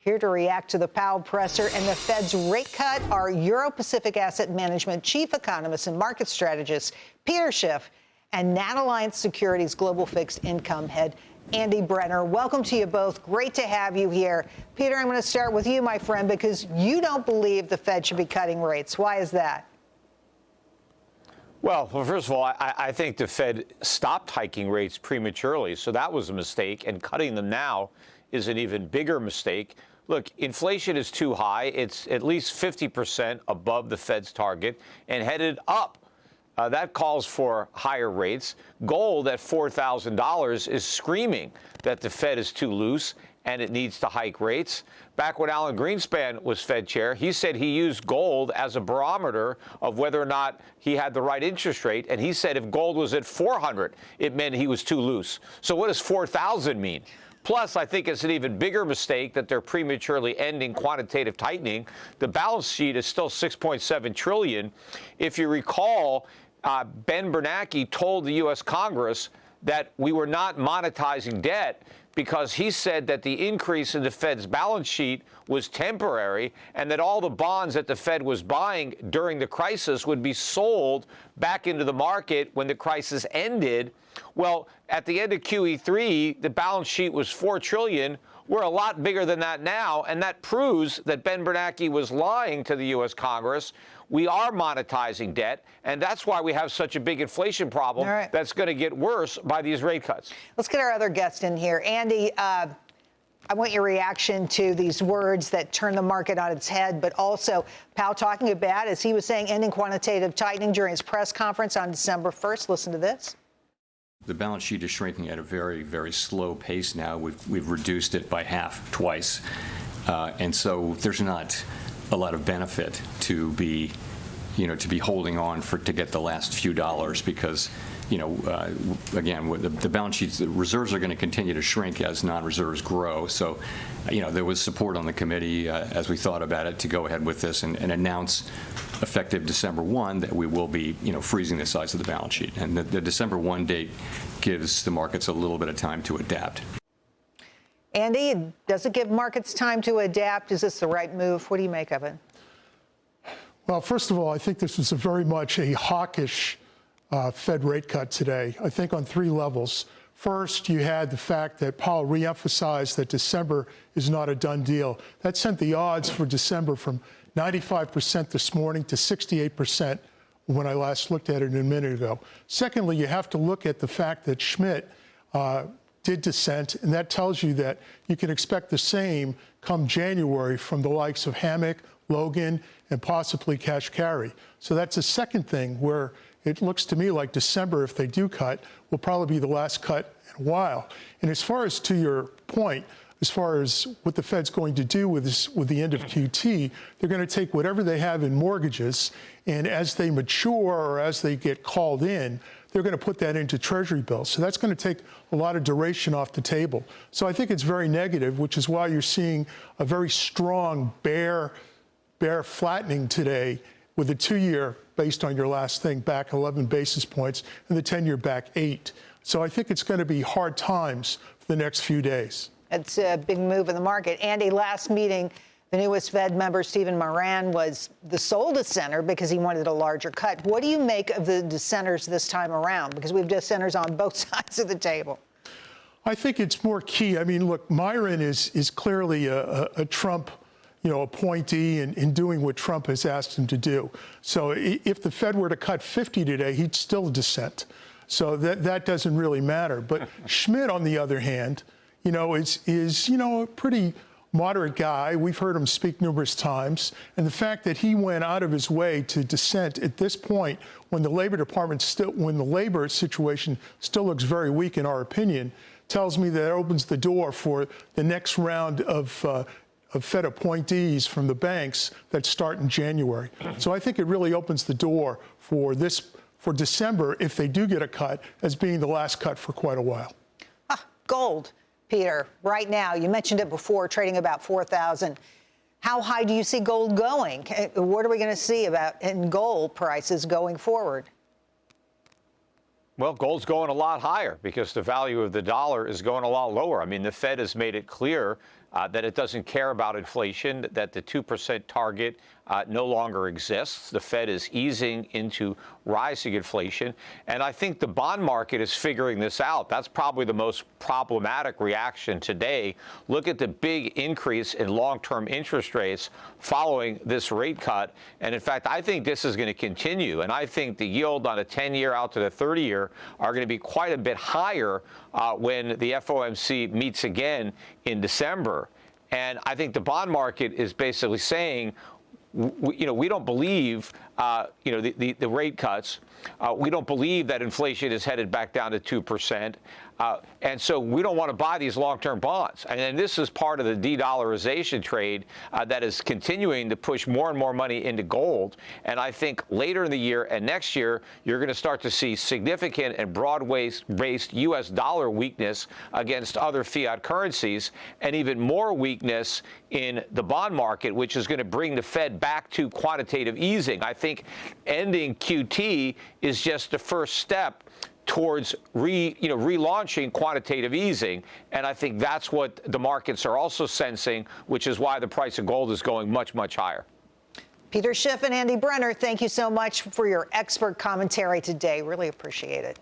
Here to react to the Powell presser and the Fed's rate cut are Euro-Pacific Asset Management Chief Economist and Market Strategist Peter Schiff and NatAlliance Securities Global Fixed Income Head Andy Brenner. Welcome to you both. Great to have you here. Peter, I'm going to start with you, my friend, because you don't believe the Fed should be cutting rates. Why is that? Well, first of all, I think the Fed stopped hiking rates prematurely, so that was a mistake, and cutting them now is an even bigger mistake. Look, inflation is too high. It's at least 50% above the Fed's target and headed up. That calls for higher rates. Gold at $4,000 is screaming that the Fed is too loose and it needs to hike rates. Back when Alan Greenspan was Fed chair, he said he used gold as a barometer of whether or not he had the right interest rate. And he said if gold was at 400, it meant he was too loose. So what does 4,000 mean? Plus, I think it's an even bigger mistake that they're prematurely ending quantitative tightening. The balance sheet is still $6.7 trillion. If you recall, Ben Bernanke told the U.S. Congress that we were not monetizing debt because he said that the increase in the Fed's balance sheet was temporary and that all the bonds that the Fed was buying during the crisis would be sold back into the market when the crisis ended. Well, at the end of QE3, the balance sheet was $4 trillion. We're a lot bigger than that now, and that proves that Ben Bernanke was lying to the U.S. Congress. We are monetizing debt, and that's why we have such a big inflation problem that's going to get worse by these rate cuts. Let's get our other guest in here. Andy, I want your reaction to these words that turn the market on its head, but also Powell talking about, as he was saying, ending quantitative tightening during his press conference on December 1st. Listen to this. The balance sheet is shrinking at a very, very slow pace now. We've reduced it by half twice. And so there's not a lot of benefit to be holding on to get the last few dollars because, again, the balance sheets, the reserves are going to continue to shrink as non-reserves grow. So, there was support on the committee as we thought about it to go ahead with this and announce effective December 1 that we will be, freezing the size of the balance sheet. And the December 1 date gives the markets a little bit of time to adapt. Andy, does it give markets time to adapt? Is this the right move? What do you make of it? Well, first of all, I think this was very much a hawkish Fed rate cut today, I think on three levels. First, you had the fact that Powell reemphasized that December is not a done deal. That sent the odds for December from 95% this morning to 68% when I last looked at it a minute ago. Secondly, you have to look at the fact that Schmidt did dissent, and that tells you that you can expect the same come January from the likes of Hammock, Logan, and possibly Kashkari. So that's the second thing where it looks to me like December, if they do cut, will probably be the last cut in a while. And as far as to your point, as far as what the Fed's going to do with the end of QT, they're going to take whatever they have in mortgages, and as they mature or as they get called in, they're going to put that into Treasury bills. So that's going to take a lot of duration off the table. So I think it's very negative, which is why you're seeing a very strong bear flattening today with the 2-year, based on your last thing, back 11 basis points, and the 10-year back 8. So I think it's going to be hard times for the next few days. It's a big move in the market. Andy, last meeting, the newest Fed member, Stephen Moran, was the sole dissenter because he wanted a larger cut. What do you make of the dissenters this time around? Because we have dissenters on both sides of the table. I think it's more key. I mean, look, Myron is clearly a Trump appointee in doing what Trump has asked him to do. So if the Fed were to cut 50 today, he'd still dissent. So that doesn't really matter. But Schmidt, on the other hand, is a pretty moderate guy. We've heard him speak numerous times. And the fact that he went out of his way to dissent at this point, when the Labor Department when the labor situation still looks very weak, in our opinion, tells me that it opens the door for the next round of Fed appointees from the banks that start in January. So I think it really opens the door for December, if they do get a cut, as being the last cut for quite a while. Gold, Peter, right now, you mentioned it before, trading about 4,000. How high do you see gold going? What are we going to see in gold prices going forward? Well, gold's going a lot higher because the value of the dollar is going a lot lower. I mean, the Fed has made it clear that it doesn't care about inflation, that the 2% target no longer exists. The Fed is easing into rising inflation. And I think the bond market is figuring this out. That's probably the most problematic reaction today. Look at the big increase in long-term interest rates following this rate cut. And in fact, I think this is going to continue. And I think the yield on a 10-year out to the 30-year are going to be quite a bit higher when the FOMC meets again in December. And I think the bond market is basically saying, we don't believe, the rate cuts. We don't believe that inflation is headed back down to 2%. And so we don't want to buy these long-term bonds. And then this is part of the de-dollarization trade that is continuing to push more and more money into gold. And I think later in the year and next year, you're going to start to see significant and broad-based U.S. dollar weakness against other fiat currencies, and even more weakness in the bond market, which is going to bring the Fed back to quantitative easing. I think ending QT is just the first step towards relaunching quantitative easing. And I think that's what the markets are also sensing, which is why the price of gold is going much, much higher. Peter Schiff and Andy Brenner, thank you so much for your expert commentary today. Really appreciate it.